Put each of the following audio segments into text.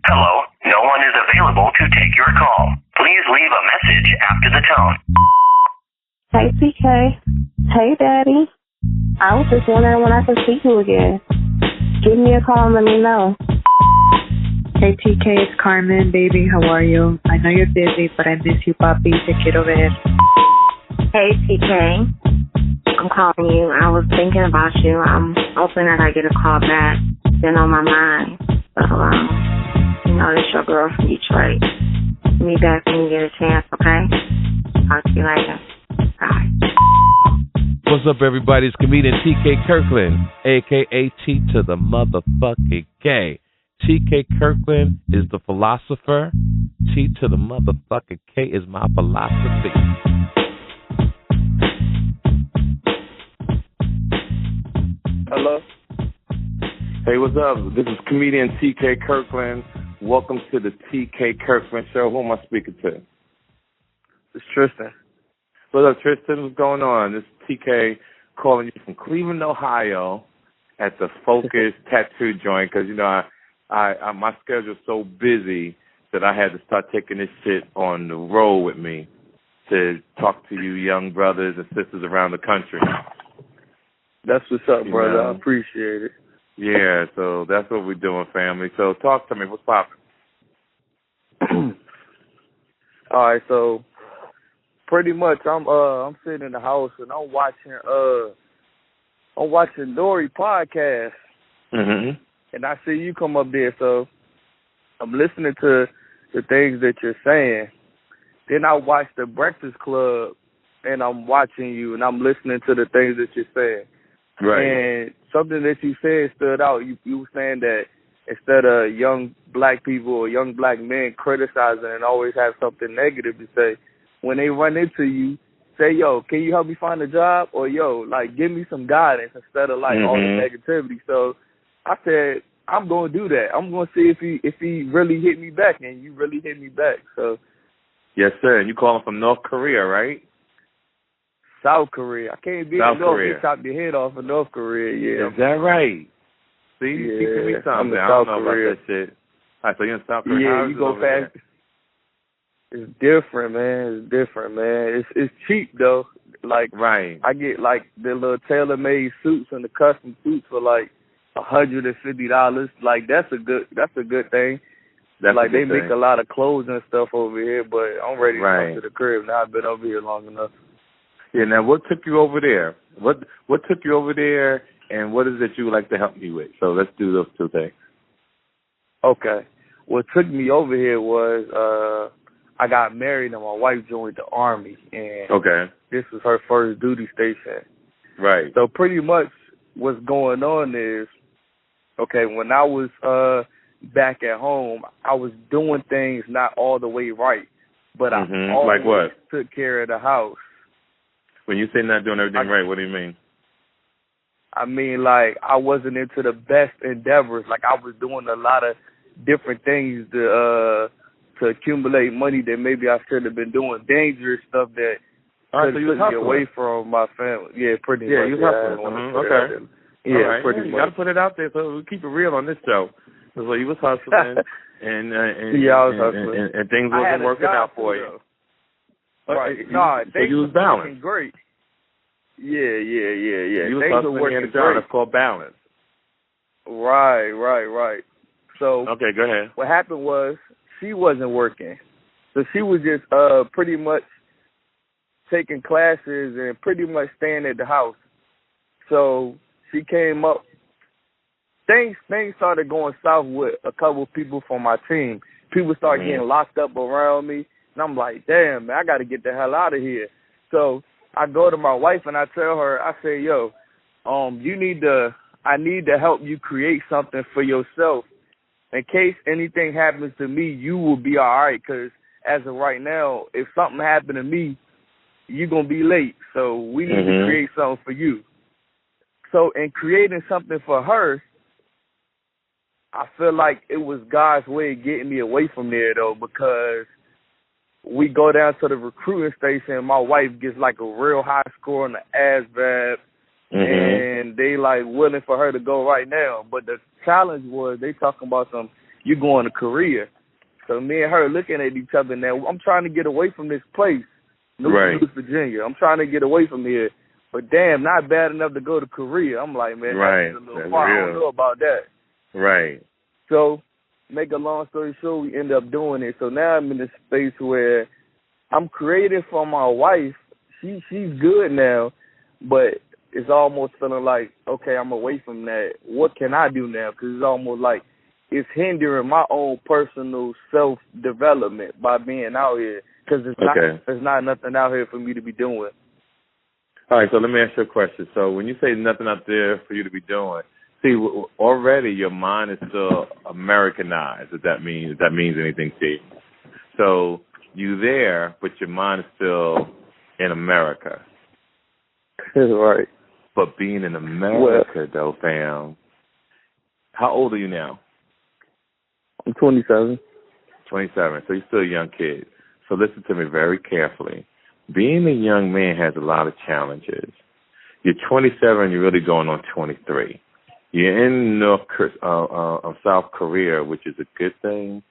Hello, no one is available to take your call. Please leave a message after the tone. Hey, TK. Hey, Daddy. I was just wondering when I could see you again. Give me a call and let me know. Hey, TK, it's Carmen, baby. How are you? I know you're busy, but I miss you, papi. Te quiero ver. Hey, TK. I'm calling you. I was thinking about you. I'm hoping that I get a call back. Been on my mind. So, it's your girl from Detroit. Meet back when you get a chance, okay? Talk to you later. Bye. What's up, everybody? It's comedian TK Kirkland, a.k.a. T to the motherfucking K. TK Kirkland is the philosopher. T to the motherfucking K is my philosophy. Hello? Hey, what's up? This is comedian TK Kirkland. Welcome to the TK Kirkland Show. Who am I speaking to? It's Tristan. What's up, Tristan? What's going on? This is TK calling you from Cleveland, Ohio at the Focus Tattoo Joint because, I my schedule's so busy that I had to start taking this shit on the road with me to talk to you young brothers and sisters around the country. That's what's up, brother. I appreciate it. Yeah, so that's what we're doing, family. So talk to me. What's poppin'? All right, so pretty much I'm sitting in the house and I'm watching Dory podcast. Mm-hmm. And I see you come up there, so I'm listening to the things that you're saying. Then I watch The Breakfast Club and I'm watching you and I'm listening to the things that you're saying. Right. And something that you said stood out. You were saying that instead of young black people or young black men criticizing and always have something negative to say, when they run into you, say, yo, can you help me find a job? Or, yo, like, give me some guidance instead of, like, all the negativity. So I said, I'm going to do that. I'm going to see if he really hit me back, and you really hit me back. So yes, sir. And you calling from North Korea, right? South Korea. I can't be South in North. Korea. They chopped your head off in North Korea, yeah. Is that right? See, you Yeah, teaching me I'm something. in I don't South know Korea. about that shit. All right, so you're in South Korea. Yeah, How's you it go over fast. there? It's different, man. It's cheap though. Like, right. I get like the little tailor-made suits and the custom suits for like $150. Like that's a good thing. That's like a good they make thing. a lot of clothes and stuff over here, but I'm ready to Right. come to the crib now. I've been over here long enough. Yeah. Now, what took you over there? What took you over there, and what is it you would like to help me with? So let's do those two things. Okay. What took me over here was I got married and my wife joined the Army, and this was her first duty station. Right. So pretty much what's going on is, when I was back at home, I was doing things not all the way right, but I always like what? took care of the house. When you say not doing everything right, what do you mean? I mean, like, I wasn't into the best endeavors. Like, I was doing a lot of different things to accumulate money that maybe I should have been doing. Dangerous stuff that took me away from my family. Yeah, pretty much. Yeah, you hustling. Okay. Yeah, right. pretty much. You got to put it out there so we keep it real on this show. So you was hustling, and I was hustling. And things wasn't working out for you. Right. Things you was balanced. Great. Yeah. You was things hustling were working and a job. That's called balance. Right. So okay, go ahead. What happened was she wasn't working, so she was just pretty much taking classes and pretty much staying at the house. So she came up. Things started going south with a couple of people from my team. People started getting locked up around me. And I'm like, damn, man, I got to get the hell out of here. So I go to my wife and I tell her, I say, yo, I need to help you create something for yourself. In case anything happens to me, you will be all right. Because as of right now, if something happened to me, you're going to be late. So we need to create something for you. So in creating something for her, I feel like it was God's way of getting me away from there, though, because we go down to the recruiting station and my wife gets like a real high score on the ASVAB, and they like willing for her to go right now. But the challenge was they talking about some you going to Korea. So me and her looking at each other now. I'm trying to get away from this place, Newport, Virginia. I'm trying to get away from here. But damn, not bad enough to go to Korea. I'm like, man, that's a little far. I don't know about that. Right. So, make a long story short, we end up doing it. So now I'm in a space where I'm creative for my wife. She's good now, but it's almost feeling like, okay, I'm away from that. What can I do now? Because it's almost like it's hindering my own personal self-development by being out here. Because there's not nothing out here for me to be doing. All right, so let me ask you a question. So when you say nothing out there for you to be doing, see, already your mind is still Americanized, if that means anything to you. So you there, but your mind is still in America. Right. But being in America, though, fam, how old are you now? I'm 27. 27, so you're still a young kid. So listen to me very carefully. Being a young man has a lot of challenges. You're 27, you're really going on 23. You're in South Korea, which is a good thing.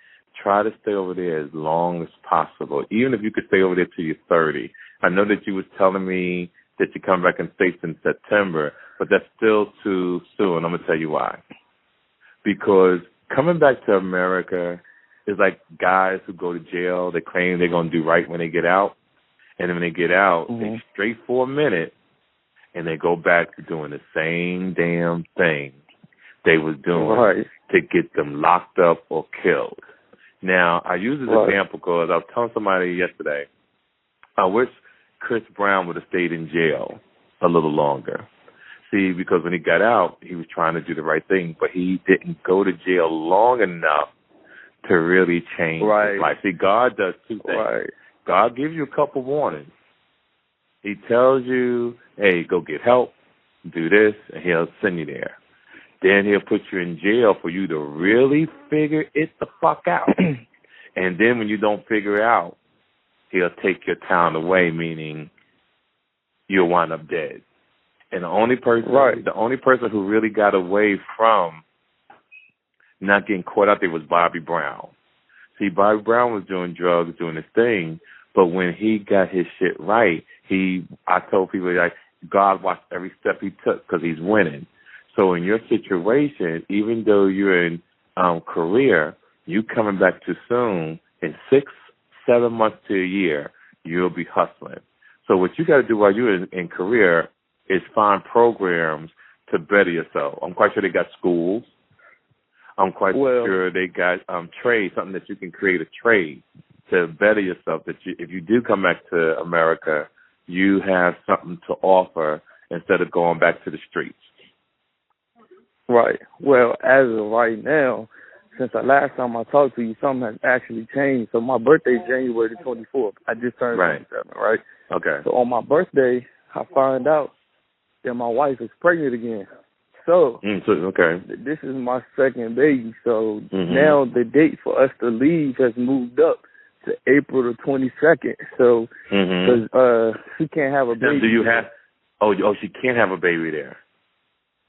Try to stay over there as long as possible, even if you could stay over there till you're 30. I know that you was telling me that you come back in States in September, but that's still too soon. I'm going to tell you why. Because coming back to America is like guys who go to jail. They claim they're going to do right when they get out. And then when they get out, they straight for a minute, and they go back to doing the same damn thing they was doing to get them locked up or killed. Now, I use this example because I was telling somebody yesterday, I wish Chris Brown would have stayed in jail a little longer. See, because when he got out, he was trying to do the right thing, but he didn't go to jail long enough to really change his life. See, God does two things. Right. God gives you a couple warnings. He tells you, hey, go get help, do this, and he'll send you there. Then he'll put you in jail for you to really figure it the fuck out. And then when you don't figure it out, he'll take your town away, meaning you'll wind up dead. And the only person who really got away from not getting caught out there was Bobby Brown. See, Bobby Brown was doing drugs, doing his thing, but when he got his shit right, I told people, like, God watched every step he took because he's winning. So in your situation, even though you're in Korea, you coming back too soon, in 6-7 months to a year, you'll be hustling. So what you got to do while you're in Korea is find programs to better yourself. I'm quite sure they got schools. I'm quite sure they got trade, something that you can create a trade to better yourself. That if you do come back to America, you have something to offer instead of going back to the streets. Right. Well, as of right now, since the last time I talked to you, something has actually changed. So my birthday is January the 24th. I just turned 27, right? Okay. So on my birthday, I find out that my wife is pregnant again. So, this is my second baby. So now the date for us to leave has moved up to April the 22nd. So, because she can't have a baby. Now, do you have? Oh, she can't have a baby there.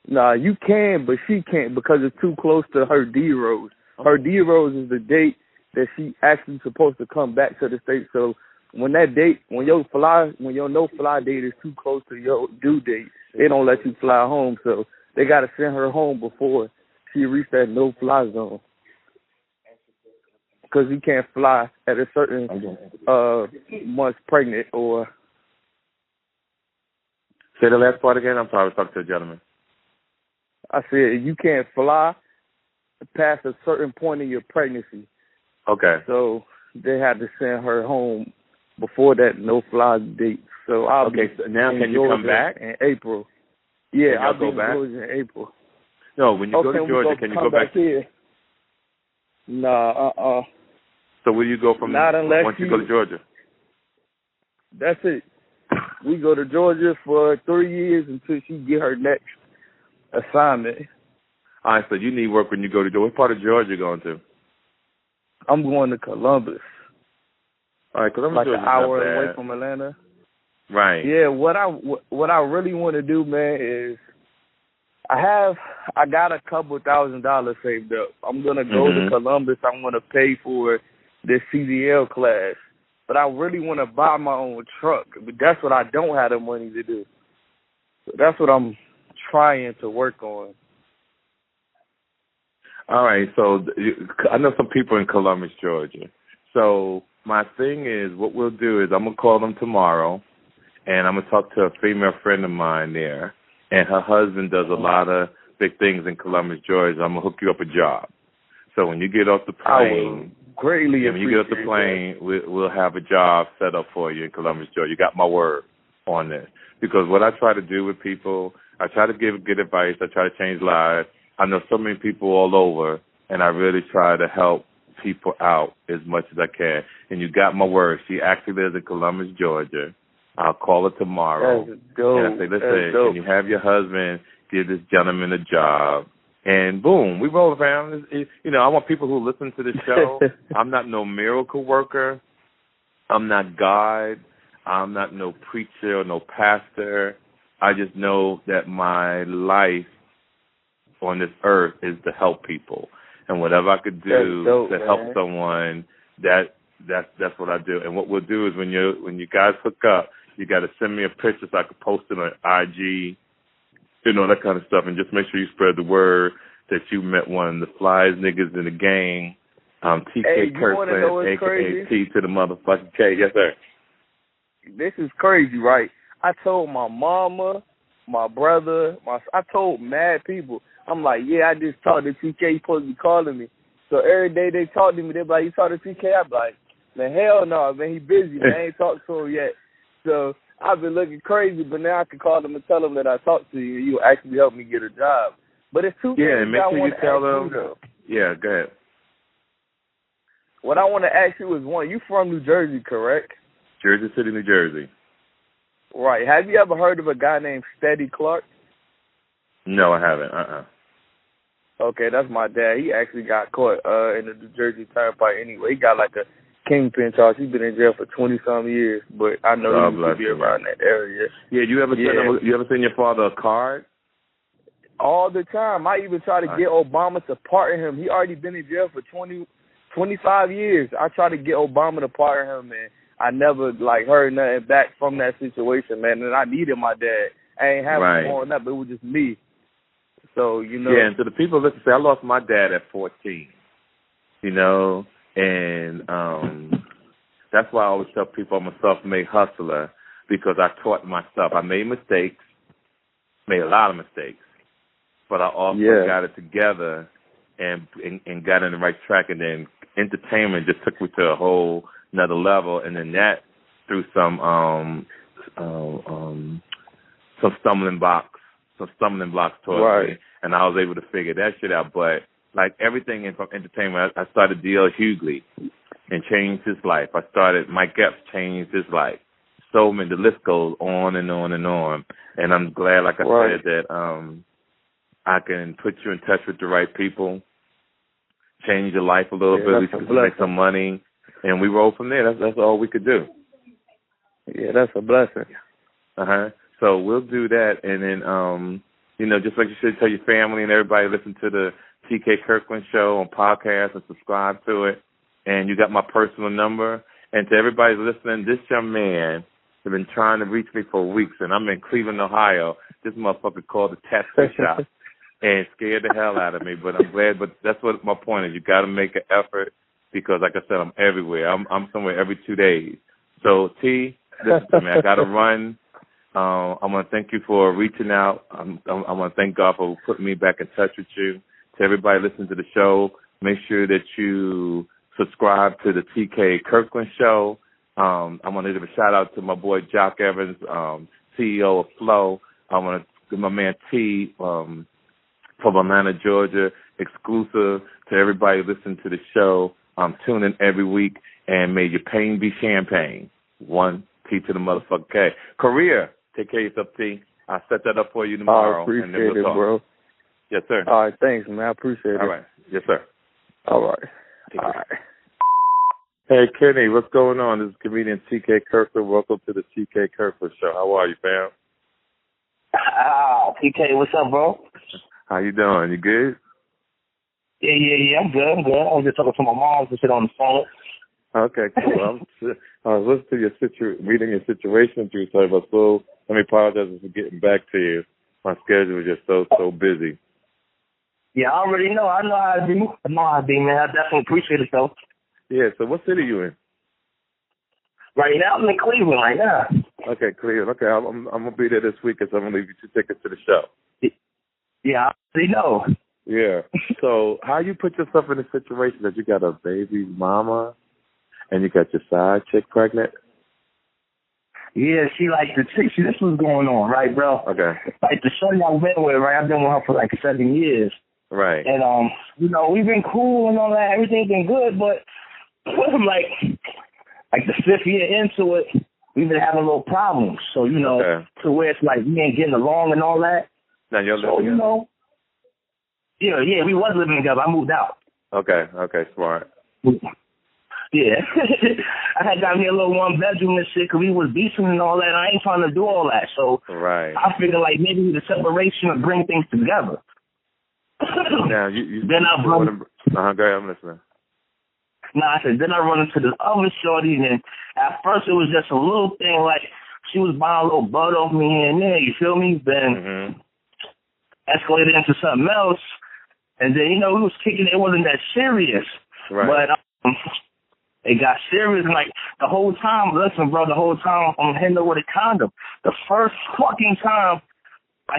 Nah, you can, but she can't because it's too close to her D-Rose. Her D-Rose is the date that she actually supposed to come back to the States. So when your no-fly date is too close to your due date, they don't let you fly home. So they got to send her home before she reached that no-fly zone. Because you can't fly at a certain months pregnant or... Say the last part again. I'm sorry, I was talking to a gentleman. I said you can't fly past a certain point in your pregnancy. Okay. So they had to send her home before that no-fly date. So I'll be so now can you come back in April? Yeah, I'll be in Georgia in April. No, when you go to Georgia, can you go back here? Nah, So where do you go from once you go to Georgia? That's it. We go to Georgia for 3 years until she get her next assignment. All right, so you need work when you go to Georgia. What part of Georgia you going to? I'm going to Columbus. All right, Columbus like Georgia's an hour not bad. away from Atlanta. Right. Yeah, what I really want to do, man, is I got a couple $1,000s saved up. I'm gonna go to Columbus. I'm gonna pay for this CDL class, but I really want to buy my own truck. But that's what I don't have the money to do. So that's what I'm trying to work on. All right, so I know some people in Columbus, Georgia. So my thing is, what we'll do is I'm going to call them tomorrow, and I'm going to talk to a female friend of mine there, and her husband does a lot of big things in Columbus, Georgia. I'm going to hook you up a job. So when you get off the plane, when you get off the plane, we'll have a job set up for you in Columbus, Georgia. You got my word on this. Because what I try to do with people, I try to give good advice. I try to change lives. I know so many people all over, and I really try to help people out as much as I can. And you got my word. She actually lives in Columbus, Georgia. I'll call her tomorrow. That's dope. And I say, listen, can you have your husband give this gentleman a job? And boom, we roll around. You know, I want people who listen to this show. I'm not no miracle worker. I'm not God. I'm not no preacher or no pastor. I just know that my life on this earth is to help people, and whatever I could do to help someone, that's what I do. And what we'll do is when you guys hook up, you got to send me a picture so I can post it on IG, you know, that kind of stuff, and just make sure you spread the word that you met one of the flyest niggas in the game, TK Kirkland, aka T to the motherfucking K. Yes, sir. This is crazy, right? I told my mama, my brother, I told mad people. I'm like, yeah, I just talked to TK. He's supposed to be calling me. So every day they talk to me, they're like, you talk to TK? I'm like, man, hell no, man, he busy, man. I ain't talked to him yet. So I've been looking crazy, but now I can call him and tell him that I talked to you, and you actually help me get a job. But it's two things and make sure you tell them. Yeah, go ahead. What I want to ask you is, one, you from New Jersey, correct? Jersey City, New Jersey. Right. Have you ever heard of a guy named Steady Clark? No, I haven't. Okay, that's my dad. He actually got caught in the New Jersey Turnpike anyway. He got like a kingpin charge. He's been in jail for 20-some years, but I know he used to be around that area. Yeah, you ever send your father a card? All the time. I even try to get Obama to pardon him. He already been in jail for 25 years. I tried to get Obama to pardon him, and I never heard nothing back from that situation, man. And I needed my dad. I ain't having him growing up. It was just me. So, you know. Yeah, and to the people that say, I lost my dad at 14, you know, and that's why I always tell people I'm a self-made hustler, because I taught myself. I made mistakes, made a lot of mistakes, but I also got it together and got in the right track, and then entertainment just took me to a whole another level, and then that through some stumbling blocks towards me, and I was able to figure that shit out. But like everything from entertainment, I started D.L. Hughley and changed his life. I started Mike Epps, changed his life. So many, the list goes on and on and on. And I'm glad, like I said, that I can put you in touch with the right people, change your life a little bit, we can make some money, and we roll from there. That's all we could do. Yeah, that's a blessing. So we'll do that, and then, you know, just like you should tell your family and everybody, listen to the TK Kirkland Show on podcast and subscribe to it. And you got my personal number. And to everybody listening, this young man has been trying to reach me for weeks, and I'm in Cleveland, Ohio. This motherfucker called the tattoo shop and scared the hell out of me. But I'm glad. But that's what my point is. You got to make an effort because, like I said, I'm everywhere. I'm somewhere every 2 days. So, T, listen to me. I got to run. I want to thank you for reaching out. I want to thank God for putting me back in touch with you. To everybody listening to the show, make sure that you subscribe to the TK Kirkland Show. I want to give a shout-out to my boy Jock Evans, CEO of Flow. I want to give my man T from Atlanta, Georgia, exclusive to everybody listening to the show. Tune in every week, and may your pain be champagne. 1 T to the motherfucker K. Korea. Take care of yourself, T. I'll set that up for you tomorrow. I appreciate it, bro. Yes, sir. All right, thanks, man. I appreciate it. All right. Yes, sir. All right. All right. Hey, Kenny, what's going on? This is comedian TK Kirkland. Welcome to the TK Kirkland Show. How are you, fam? TK, what's up, bro? How you doing? You good? Yeah. I'm good. I was just talking to my mom to sit on the phone. Okay, cool. I was listening to your reading your situation through, so let me apologize for getting back to you. My schedule was just so busy. Yeah, I already know. I know how to be, man. I definitely appreciate it, though. Yeah, so what city you in? Right now, I'm in Cleveland right now. Okay, Cleveland. Okay, I'm going to be there this weekend, so I'm going to leave you 2 tickets to the show. Yeah, I already know. Yeah. So how you put yourself in a situation that you got a baby mama and you got your side chick pregnant? Yeah, she like the chick. See, this was going on, right, bro? Okay. Like the shorty I've been with, right? I've been with her for like 7 years. Right. And, we've been cool and all that. Everything's been good, but like the 5th year into it, we've been having little problems. So, to where it's like we ain't getting along and all that. Now you're living together? Yeah, we was living together. I moved out. Okay, smart. Yeah. I had got me a little 1-bedroom and shit because we was beefing and all that. I ain't trying to do all that. So right. I figured like maybe the separation would bring things together. Now, you then I run. Go ahead, I'm listening. I said, then I run into this other shorty, and at first it was just a little thing, like she was buying a little butt off me here and there, you feel me? Then escalated into something else, and then, we was kicking, it wasn't that serious. Right. But it got serious, and like the whole time, listen, bro, the whole time I'm hitting her with a condom. The first fucking time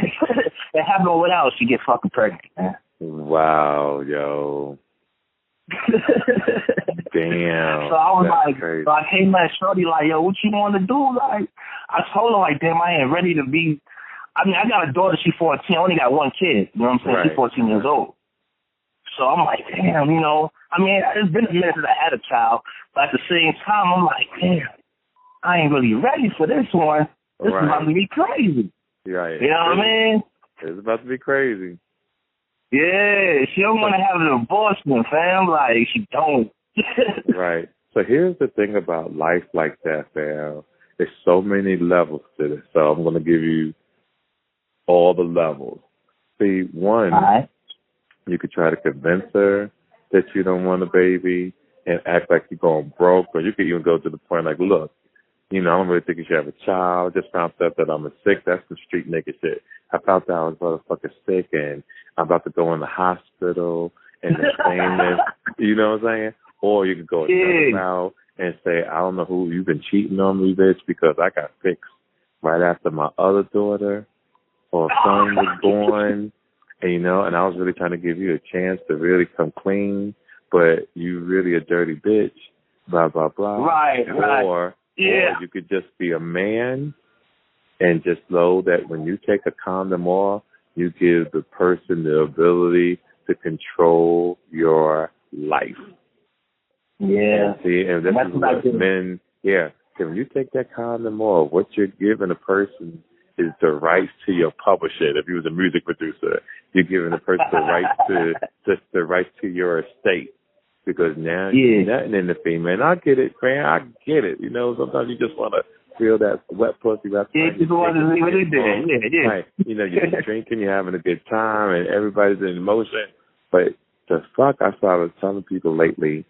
it happened without she get fucking pregnant, man. Wow, yo. Damn. So I was like, crazy. So I came back shorty like, yo, what you want to do? Like, I told her like, damn, I ain't ready to be. I mean, I got a daughter. She's 14. I only got one kid. You know what I'm saying? Right. She's 14 years old. So I'm like, damn, I mean, it's been a minute since I had a child, but at the same time, I'm like, damn, I ain't really ready for this one. This is about to be crazy. Right. You know what I mean? It's about to be crazy. Yeah, she don't want to have an abortion, fam. Like, she don't. Right. So here's the thing about life like that, fam. There's so many levels to this. So I'm going to give you all the levels. See, one, you could try to convince her that you don't want a baby and act like you're going broke, or you could even go to the point like, look, I don't really think you should have a child. Just found out that I'm sick. That's some street nigga shit. I found out I was motherfucking sick and I'm about to go in the hospital and they're saying this. You know what I'm saying? Or you could go out and say, I don't know who, you've been cheating on me, bitch, because I got fixed right after my other daughter or son was born. And, and I was really trying to give you a chance to really come clean, but you really a dirty bitch, blah, blah, blah. Right. Or you could just be a man and just know that when you take a condom off, you give the person the ability to control your life. Yeah. And this is what men, when you take that condom off, what you're giving a person is the rights to your publisher. If you was a music producer, you're giving the person the rights to your estate. Because now you're nothing in the female. And I get it, man. I get it. Sometimes you just want to feel that wet pussy. Right? Right. You're drinking, you're having a good time, and everybody's in emotion. But the fuck I started telling people lately,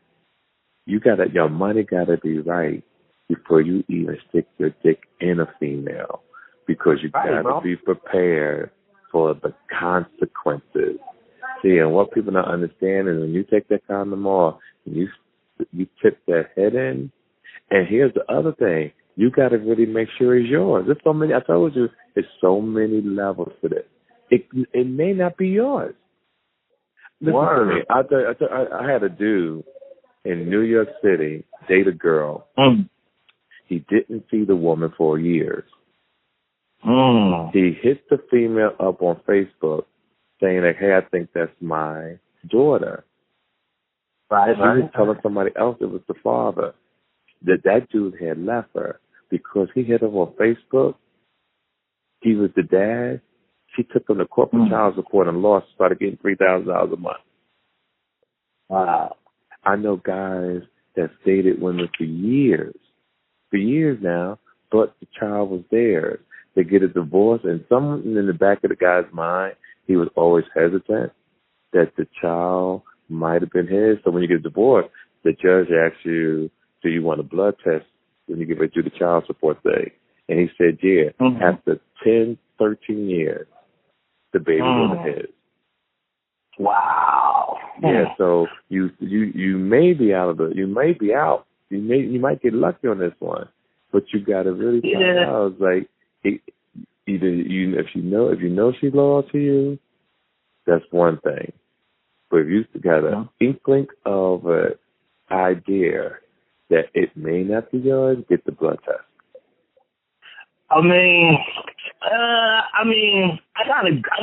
your money gotta be right before you even stick your dick in a female. Because you gotta be prepared for the consequences. See, and what people don't understand is when you take that condom off, you tip that head in. And here's the other thing. You got to really make sure it's yours. There's so many, I told you, there's so many levels to this. It may not be yours. Listen to me. I had a dude in New York City date a girl. He didn't see the woman for years. He hit the female up on Facebook saying that, hey, I think that's my daughter. Right. He was telling somebody else it was the father. That dude had left her because he hit her on Facebook. He was the dad. She took him to corporate child support and lost, started getting $3,000 a month. Wow. I know guys that's dated women for years now, but the child was theirs. They get a divorce, and someone in the back of the guy's mind he was always hesitant that the child might have been his. So when you get divorced, the judge asks you, do you want a blood test when you get ready to do the child support thing? And he said, yeah. After 10, 13 years, the baby was his. Wow. Yeah, so you may be out. You might get lucky on this one, but you got to really find out. It's like either if you know she's loyal to you, that's one thing. But if you got an inkling of an idea that it may not be yours, get the blood test. I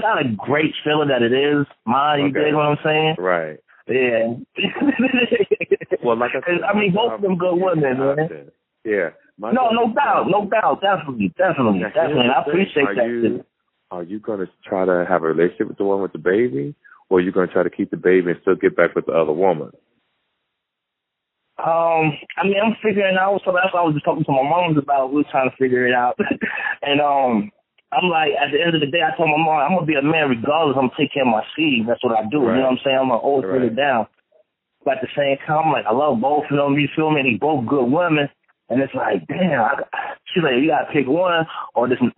got a great feeling that it is mine. You dig what I'm saying? Right. Yeah. Well, like I said, both of them good women, man. Yeah. No doubt, definitely. I appreciate that. Are you going to try to have a relationship with the one with the baby, or are you going to try to keep the baby and still get back with the other woman? I'm figuring out. So that's what I was just talking to my mom about. We were trying to figure it out, and I'm like, at the end of the day, I told my mom, I'm gonna be a man regardless. I'm gonna take care of my seed. That's what I do. Right. You know what I'm saying? I'm gonna always put it down. But at the same time, I'm like, I love both of them. You feel me? They both good women. And it's like, damn. She's like, you gotta pick one, or this is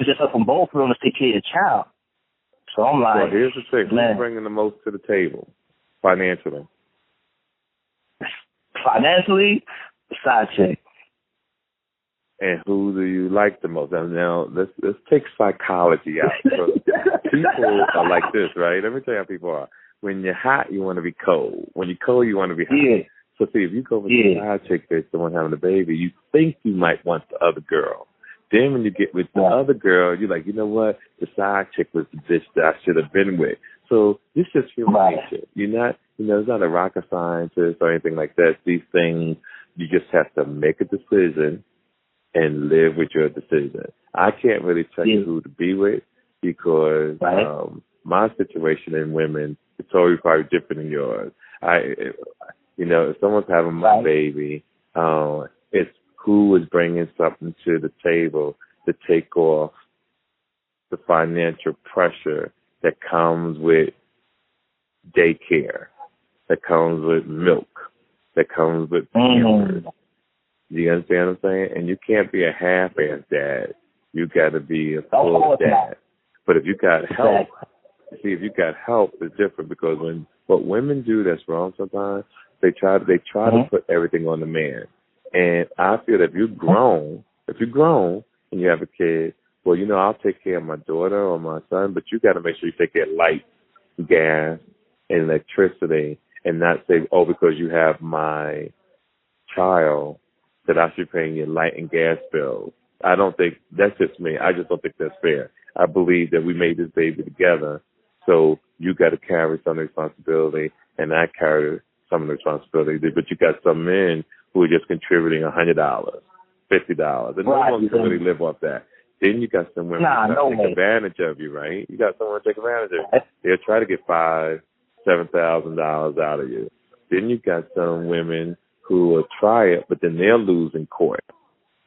just up from both of them to take care of your child. So I'm like, well, here's the thing: who's bringing the most to the table financially? Financially, the side chick. And who do you like the most? Now let's take psychology out. People are like this, right? Let me tell you how people are. When you're hot, you want to be cold. When you're cold, you want to be hot. Yeah. So see, if you go with the side chick that's the one having the baby, you think you might want the other girl. Then when you get with the other girl, you're like, you know what? The side chick was the bitch that I should have been with. So this is human nature. You're not, it's not a rocket scientist or anything like that. These things, you just have to make a decision and live with your decision. I can't really tell you who to be with because my situation in women is totally probably different than yours. If someone's having my baby, it's who is bringing something to the table to take off the financial pressure that comes with daycare, that comes with milk, that comes with pampers. You understand what I'm saying? And you can't be a half-ass dad. You got to be a full dad. But if you got help, if you got help, it's different because what women do that's wrong sometimes, they try to put everything on the man. And I feel that if you're grown and you have a kid, well, I'll take care of my daughter or my son, but you got to make sure you take care of light, gas, and electricity, and not say, because you have my child, that I should pay your light and gas bills. I don't think that's just me. I just don't think that's fair. I believe that we made this baby together, so you got to carry some of the responsibility, and I carry some of the responsibility. But you got some men who are just contributing $100, $50, and no one can really live off that. Then you got some women who take advantage of you, right? You got someone to take advantage of you. They'll try to get $5,000, $7,000 out of you. Then you got some women who will try it, but then they'll lose in court.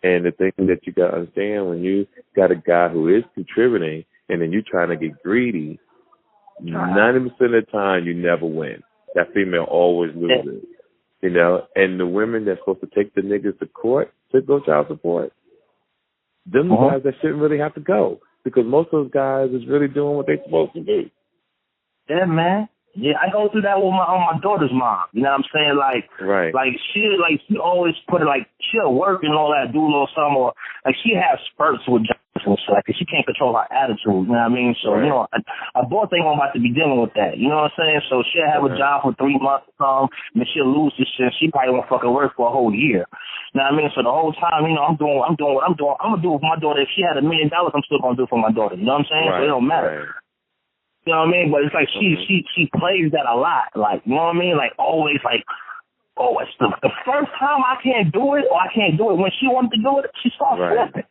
And the thing that you got to understand, when you got a guy who is contributing and then you're trying to get greedy, 90% of the time you never win. That female always loses. And the women that's supposed to take the niggas to court to go child support, them guys that shouldn't really have to go because most of those guys is really doing what they're supposed to do. Yeah, man. Yeah, I go through that with my daughter's mom. You know what I'm saying? Like she always put it she'll work and all that, do a little something, or she has spurts with jobs and stuff, because she can't control her attitude. You know what I mean? So a both ain't about to be dealing with that. You know what I'm saying? So she'll have a job for 3 months, and she'll lose this shit. She probably won't fucking work for a whole year. You know what I mean? So the whole time, I'm doing what I'm doing. I'm gonna do it for my daughter. If she had $1 million, I'm still gonna do it for my daughter. You know what I'm saying? So it don't matter. Right. You know what I mean? But it's like she plays that a lot. Like, you know what I mean? Like, always like, it's the first time I can't do it, or I can't do it. When she wanted to do it, she starts flipping.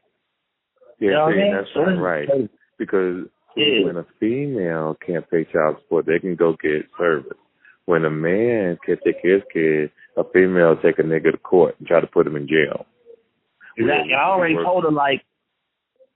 Yeah, you know what I mean? That's right. Because when a female can't pay child support, they can go get service. When a man can't take his kid, a female take a nigga to court and try to put him in jail. Exactly. I already told her,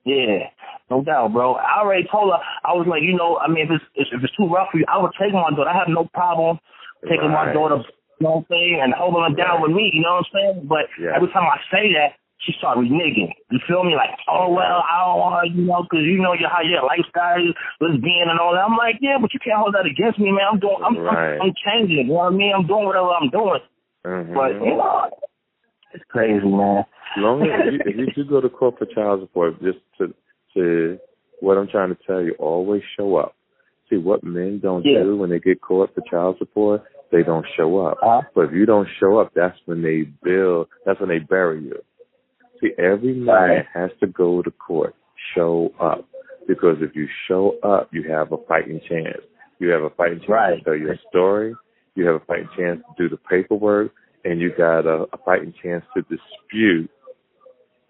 Yeah, no doubt, bro. I already told her, I was like, I mean, if it's too rough for you, I would take my daughter. I have no problem taking my daughter, you know what I'm saying, and holding her down with me, you know what I'm saying? But every time I say that, she started reneging. You feel me? Like, oh, well, I don't want her, because how your lifestyle is, lesbian and all that. I'm like, yeah, but you can't hold that against me, man. I'm changing, you know what I mean? I'm doing whatever I'm doing. But, it's crazy, man. Long as if you do go to court for child support, just to what I'm trying to tell you, always show up. See, what men don't do when they get caught for child support, they don't show up. But if you don't show up, that's when they bury you. See, every man has to go to court, show up. Because if you show up, you have a fighting chance. You have a fighting chance to tell your story. You have a fighting chance to do the paperwork. And you got a fighting chance to dispute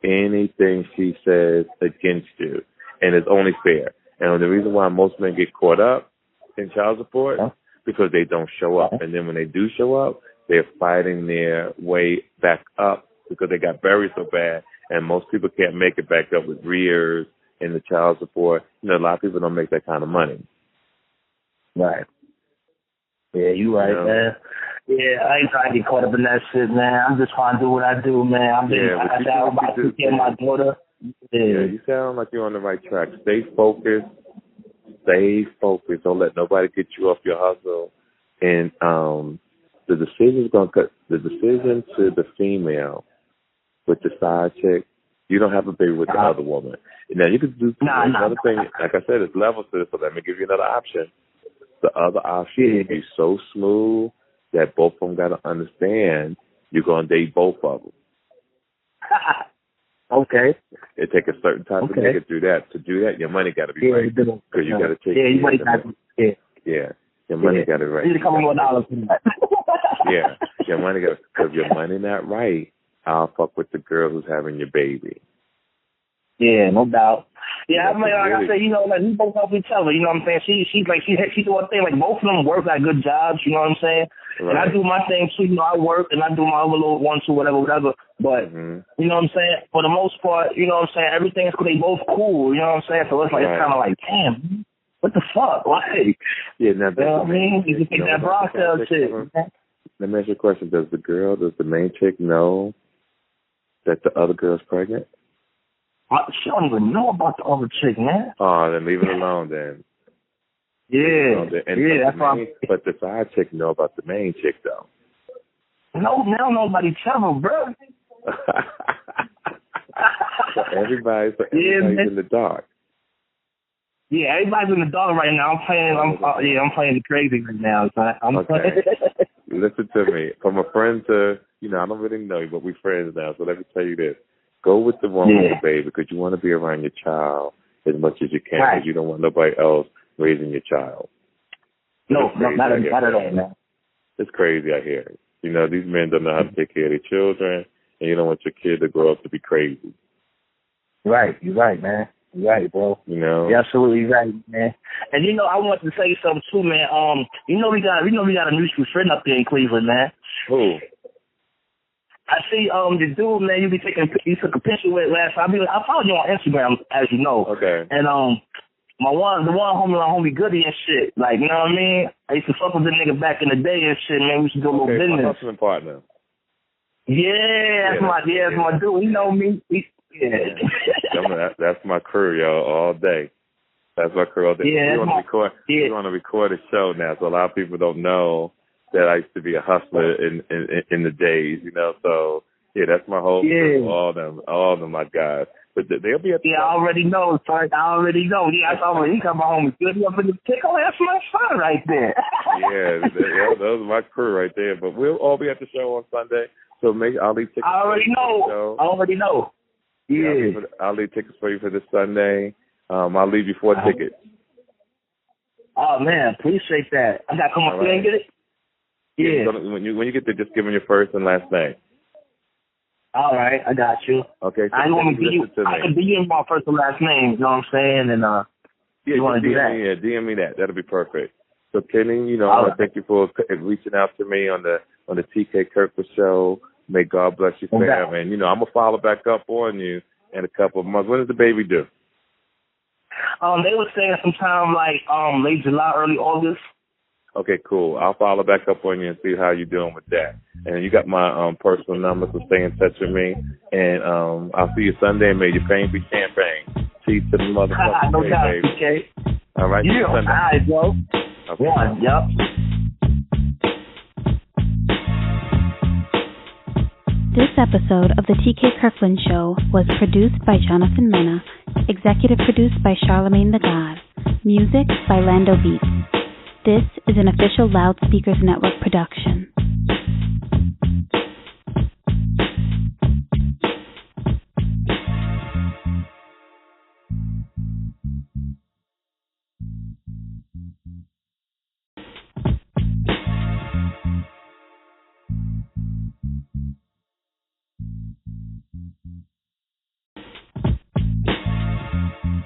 anything she says against you. And it's only fair. And the reason why most men get caught up in child support, because they don't show up. And then when they do show up, they're fighting their way back up because they got buried so bad. And most people can't make it back up with rears and the child support. A lot of people don't make that kind of money. Right. Yeah, you right, man. Yeah, I ain't trying to get caught up in that shit, man. I'm just trying to do what I do, man. I'm about to get my daughter. Yeah, you sound like you're on the right track. Stay focused. Don't let nobody get you off your hustle. And the decision to the female with the side chick, you don't have a baby with the other woman. Now, you could do another thing. Like I said, it's levels to this, so let me give you another option. The other option would be so smooth that both of them got to understand you're going to date both of them. Okay. It take a certain time to make it do that. To do that, your money got to be right. Because you got to take your money got to be your money got to be right. You need a couple more dollars for that. Your money got to, because your money not right, I'll fuck with the girl who's having your baby. Yeah, no doubt. Yeah, I mean, like I said, we both help each other. You know what I'm saying? She do her thing. Like, both of them work at good jobs. You know what I'm saying? Right. And I do my thing too. I work and I do my other little one, two, whatever. But you know what I'm saying? For the most part, you know what I'm saying? Everything's cool. They both cool. You know what I'm saying? So it's like it's kind of like, damn, what the fuck? Like, now, you know what I mean? You just think that bra cell shit. Let me ask you a question. Does the main chick know that the other girl's pregnant? She don't even know about the other chick, man. Oh, then leave it alone then. Yeah, that's why. But the side chick know about the main chick, though. No, now nobody tell her, bro. So everybody's in the dark. Yeah, everybody's in the dark right now. I'm playing the crazy right now. So Listen to me. From a friend to, I don't really know you, but we're friends now. So let me tell you this. Go with the one with the baby because you want to be around your child as much as you can because you don't want nobody else raising your child. No, not at all, man. It's crazy out here. These men don't know how to take care of their children, and you don't want your kid to grow up to be crazy. Right. You're right, man. You're right, bro. You're absolutely right, man. And I want to say something too, man. We got a mutual friend up there in Cleveland, man. Who? I see the dude, man, you took a picture with last time. I followed you on Instagram, as you know. Okay. And the one homie Goody and shit. Like, you know what I mean? I used to fuck with the nigga back in the day and shit, man. We used to do a little business. My hustling partner. Yeah, that's my dude. You know me. That's my crew, yo, all day. That's my crew all day. Yeah, we want to record a show now, so a lot of people don't know that I used to be a hustler in the days, So that's my whole crew, all of them, my guys. But they'll be at the I already know, son. I already know. Yeah, I saw he come home with good up in the pickle. That's my son right there. Those are my crew right there. But we'll all be at the show on Sunday. So I'll leave tickets. I already know. Yeah. I'll leave tickets for you for this Sunday. I'll leave you 4 tickets. Oh man, appreciate that. I gotta come up there and get it. Yeah. When you get there, just give them your first and last name. All right, I got you. Okay. So I want to be you. I can be in my first and last name. You know what I'm saying? And you want to do that? Yeah, DM me that. That'll be perfect. So Kenny, I want to thank you for reaching out to me on the TK Kirkland show. May God bless you, fam. And I'm gonna follow back up on you in a couple of months. When does the baby due? They were saying sometime like late July, early August. Okay, cool. I'll follow back up on you and see how you're doing with that. And you got my personal number, so stay in touch with me. And I'll see you Sunday, and may your pain be champagne. Cheese to the motherfucking no doubt, baby. PK. All right, Yeah, all right, bro. Okay. One, yep. This episode of the TK Kirkland Show was produced by Jonathan Mena, executive produced by Charlemagne the God, music by Lando Beats. This is an official Loudspeakers Network production.